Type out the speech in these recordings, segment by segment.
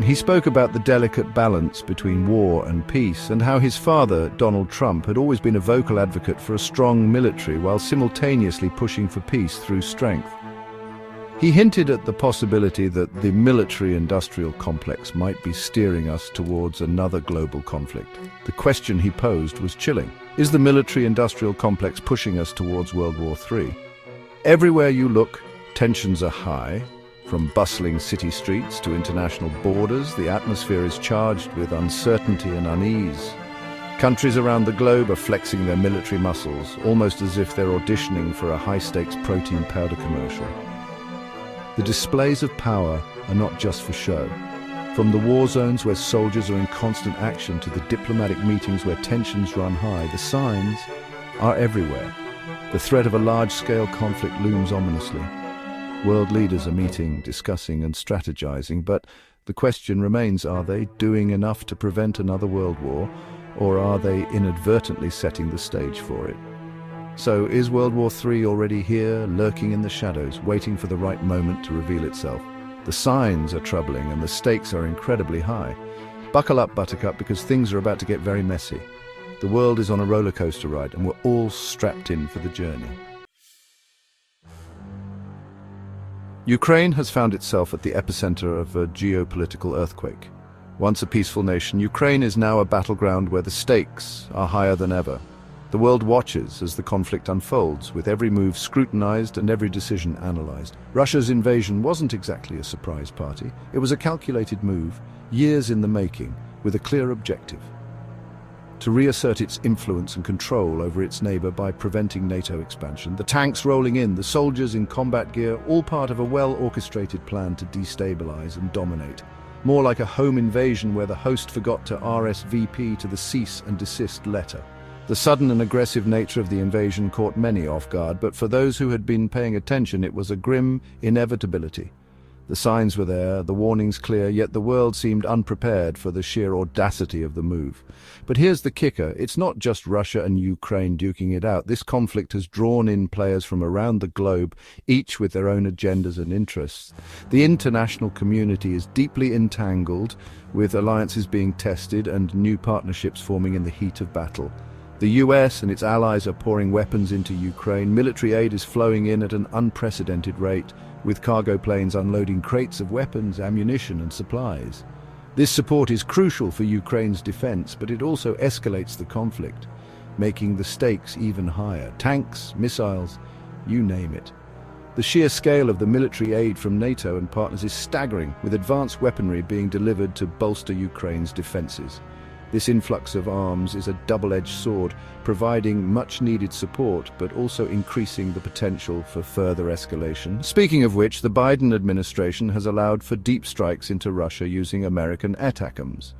He spoke about the delicate balance between war and peace, and how his father, Donald Trump, had always been a vocal advocate for a strong military while simultaneously pushing for peace through strength. He hinted at the possibility that the military-industrial complex might be steering us towards another global conflict. The question he posed was chilling. Is the military-industrial complex pushing us towards World War III? Everywhere you look, tensions are high. From bustling city streets to international borders, the atmosphere is charged with uncertainty and unease. Countries around the globe are flexing their military muscles, almost as if they're auditioning for a high-stakes protein powder commercial. The displays of power are not just for show. From the war zones where soldiers are in constant action to the diplomatic meetings where tensions run high, the signs are everywhere. The threat of a large-scale conflict looms ominously. World leaders are meeting, discussing and strategizing, but the question remains, are they doing enough to prevent another world war, or are they inadvertently setting the stage for it? So is World War III already here, lurking in the shadows, waiting for the right moment to reveal itself? The signs are troubling and the stakes are incredibly high. Buckle up, Buttercup, because things are about to get very messy. The world is on a roller coaster ride and we're all strapped in for the journey. Ukraine has found itself at the epicenter of a geopolitical earthquake. Once a peaceful nation, Ukraine is now a battleground where the stakes are higher than ever. The world watches as the conflict unfolds, with every move scrutinized and every decision analyzed. Russia's invasion wasn't exactly a surprise party. It was a calculated move, years in the making, with a clear objective: to reassert its influence and control over its neighbor by preventing NATO expansion. The tanks rolling in, the soldiers in combat gear, all part of a well-orchestrated plan to destabilize and dominate. More like a home invasion where the host forgot to RSVP to the cease and desist letter. The sudden and aggressive nature of the invasion caught many off guard, but for those who had been paying attention, it was a grim inevitability. The signs were there, the warnings clear, yet the world seemed unprepared for the sheer audacity of the move. But here's the kicker: it's not just Russia and Ukraine duking it out. This conflict has drawn in players from around the globe, each with their own agendas and interests. The international community is deeply entangled, with alliances being tested and new partnerships forming in the heat of battle. The US and its allies are pouring weapons into Ukraine. Military aid is flowing in at an unprecedented rate, with cargo planes unloading crates of weapons, ammunition and supplies. This support is crucial for Ukraine's defense, but it also escalates the conflict, making the stakes even higher. Tanks, missiles, you name it. The sheer scale of the military aid from NATO and partners is staggering, with advanced weaponry being delivered to bolster Ukraine's defenses. This influx of arms is a double-edged sword, providing much-needed support but also increasing the potential for further escalation. Speaking of which, the Biden administration has allowed for deep strikes into Russia using American ATACMS.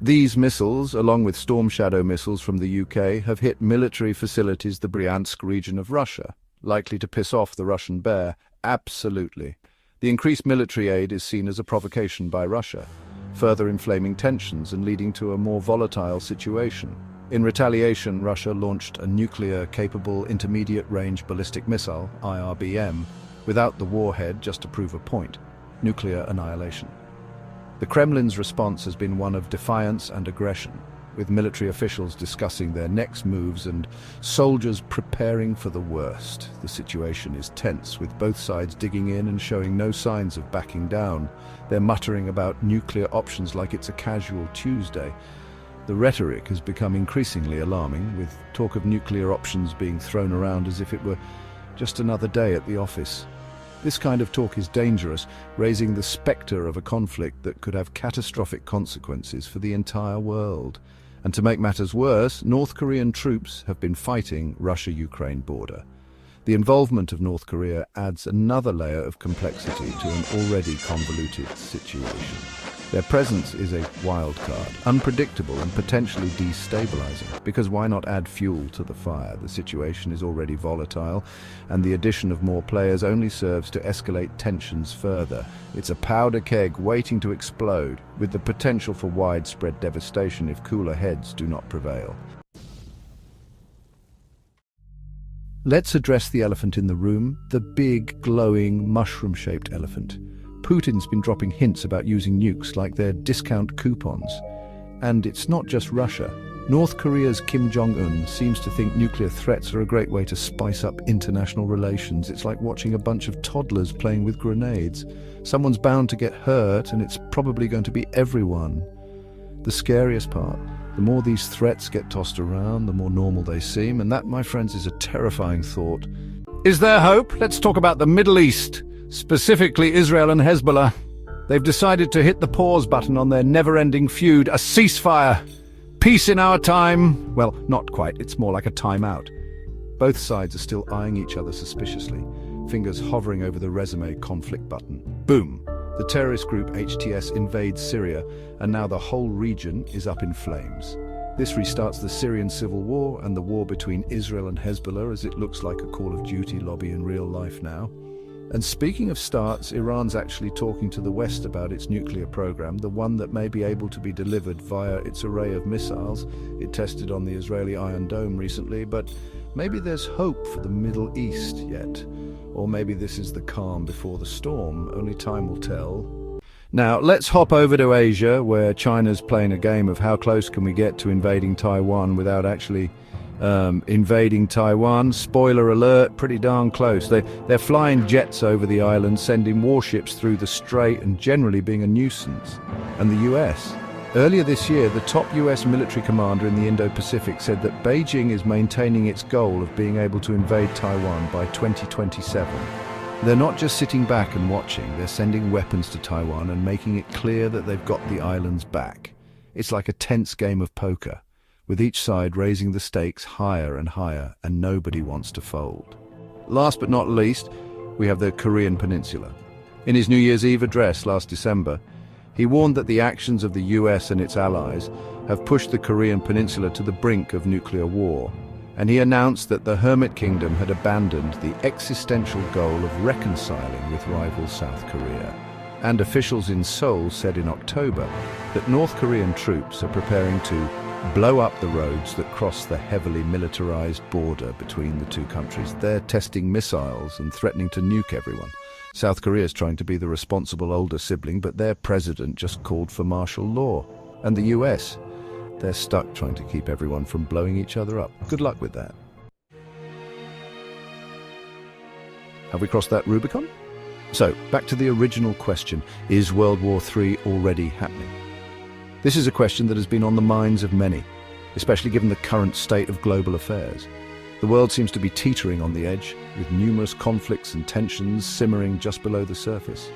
These missiles, along with Storm Shadow missiles from the UK, have hit military facilities in the Bryansk region of Russia. Likely to piss off the Russian bear? Absolutely. The increased military aid is seen as a provocation by Russia, further inflaming tensions and leading to a more volatile situation. In retaliation, Russia launched a nuclear-capable intermediate-range ballistic missile, IRBM, without the warhead, just to prove a point: nuclear annihilation. The Kremlin's response has been one of defiance and aggression, with military officials discussing their next moves and soldiers preparing for the worst. The situation is tense, with both sides digging in and showing no signs of backing down. They're muttering about nuclear options like it's a casual Tuesday. The rhetoric has become increasingly alarming, with talk of nuclear options being thrown around as if it were just another day at the office. This kind of talk is dangerous, raising the spectre of a conflict that could have catastrophic consequences for the entire world. And to make matters worse, North Korean troops have been fighting Russia-Ukraine border. The involvement of North Korea adds another layer of complexity to an already convoluted situation. Their presence is a wild card, unpredictable and potentially destabilizing. Because why not add fuel to the fire? The situation is already volatile, and the addition of more players only serves to escalate tensions further. It's a powder keg waiting to explode, with the potential for widespread devastation if cooler heads do not prevail. Let's address the elephant in the room, the big, glowing, mushroom-shaped elephant. Putin's been dropping hints about using nukes like their discount coupons. And it's not just Russia. North Korea's Kim Jong-un seems to think nuclear threats are a great way to spice up international relations. It's like watching a bunch of toddlers playing with grenades. Someone's bound to get hurt, and it's probably going to be everyone. The scariest part, the more these threats get tossed around, the more normal they seem, and that, my friends, is a terrifying thought. Is there hope? Let's talk about the Middle East, specifically Israel and Hezbollah. They've decided to hit the pause button on their never-ending feud, a ceasefire. Peace in our time. Well, not quite. It's more like a timeout. Both sides are still eyeing each other suspiciously, fingers hovering over the resume conflict button. Boom! The terrorist group HTS invades Syria, and now the whole region is up in flames. This restarts the Syrian civil war and the war between Israel and Hezbollah, as it looks like a Call of Duty lobby in real life now. And speaking of starts, Iran's actually talking to the West about its nuclear program, the one that may be able to be delivered via its array of missiles it tested on the Israeli Iron Dome recently, but maybe there's hope for the Middle East yet. Or maybe this is the calm before the storm, only time will tell. Now, let's hop over to Asia, where China's playing a game of how close can we get to invading Taiwan without actually invading Taiwan. Spoiler alert, pretty darn close. They're flying jets over the island, sending warships through the strait, and generally being a nuisance. And the US. Earlier this year, the top US military commander in the Indo-Pacific said that Beijing is maintaining its goal of being able to invade Taiwan by 2027. They're not just sitting back and watching, they're sending weapons to Taiwan and making it clear that they've got the islands back. It's like a tense game of poker, with each side raising the stakes higher and higher, and nobody wants to fold. Last but not least, we have the Korean Peninsula. In his New Year's Eve address last December, he warned that the actions of the US and its allies have pushed the Korean Peninsula to the brink of nuclear war, and he announced that the Hermit Kingdom had abandoned the existential goal of reconciling with rival South Korea. And officials in Seoul said in October that North Korean troops are preparing to blow up the roads that cross the heavily militarized border between the two countries. They're testing missiles and threatening to nuke everyone. South Korea is trying to be the responsible older sibling, but their president just called for martial law. And the US, they're stuck trying to keep everyone from blowing each other up. Good luck with that. Have we crossed that Rubicon? So, back to the original question, is World War III already happening? This is a question that has been on the minds of many, especially given the current state of global affairs. The world seems to be teetering on the edge, with numerous conflicts and tensions simmering just below the surface.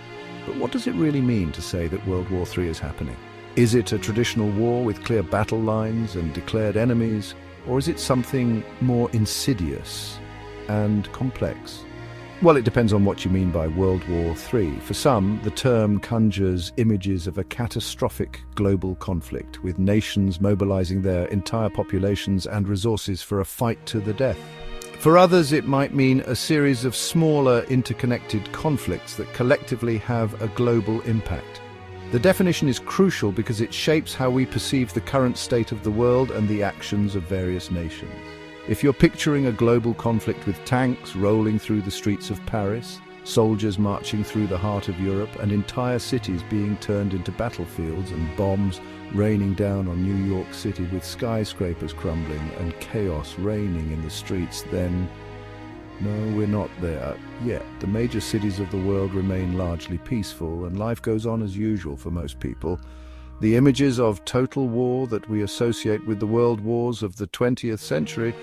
But what does it really mean to say that World War III is happening? Is it a traditional war with clear battle lines and declared enemies, or is it something more insidious and complex? Well, it depends on what you mean by World War III. For some, the term conjures images of a catastrophic global conflict, with nations mobilizing their entire populations and resources for a fight to the death. For others, it might mean a series of smaller, interconnected conflicts that collectively have a global impact. The definition is crucial because it shapes how we perceive the current state of the world and the actions of various nations. If you're picturing a global conflict with tanks rolling through the streets of Paris, soldiers marching through the heart of Europe, and entire cities being turned into battlefields and bombs raining down on New York City with skyscrapers crumbling and chaos reigning in the streets, then no, we're not there yet. The major cities of the world remain largely peaceful, and life goes on as usual for most people. The images of total war that we associate with the world wars of the 20th century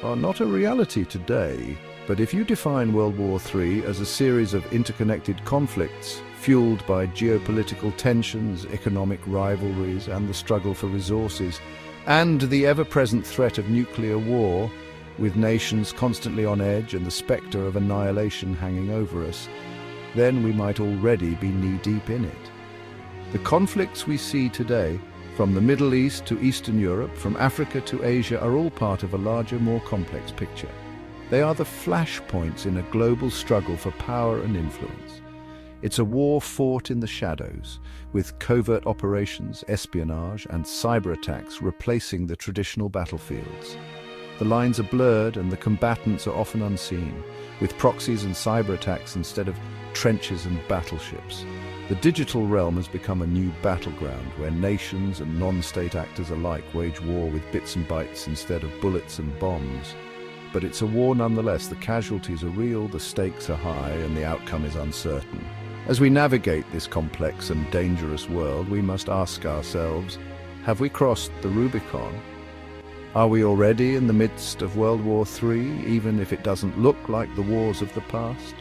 are not a reality today. But if you define World War III as a series of interconnected conflicts fueled by geopolitical tensions, economic rivalries, and the struggle for resources, and the ever-present threat of nuclear war, with nations constantly on edge and the spectre of annihilation hanging over us, then we might already be knee-deep in it. The conflicts we see today, from the Middle East to Eastern Europe, from Africa to Asia, are all part of a larger, more complex picture. They are the flashpoints in a global struggle for power and influence. It's a war fought in the shadows, with covert operations, espionage, and cyber attacks replacing the traditional battlefields. The lines are blurred and the combatants are often unseen, with proxies and cyber attacks instead of trenches and battleships. The digital realm has become a new battleground where nations and non-state actors alike wage war with bits and bytes instead of bullets and bombs. But it's a war nonetheless. The casualties are real, the stakes are high, and the outcome is uncertain. As we navigate this complex and dangerous world, we must ask ourselves, have we crossed the Rubicon? Are we already in the midst of World War III, even if it doesn't look like the wars of the past?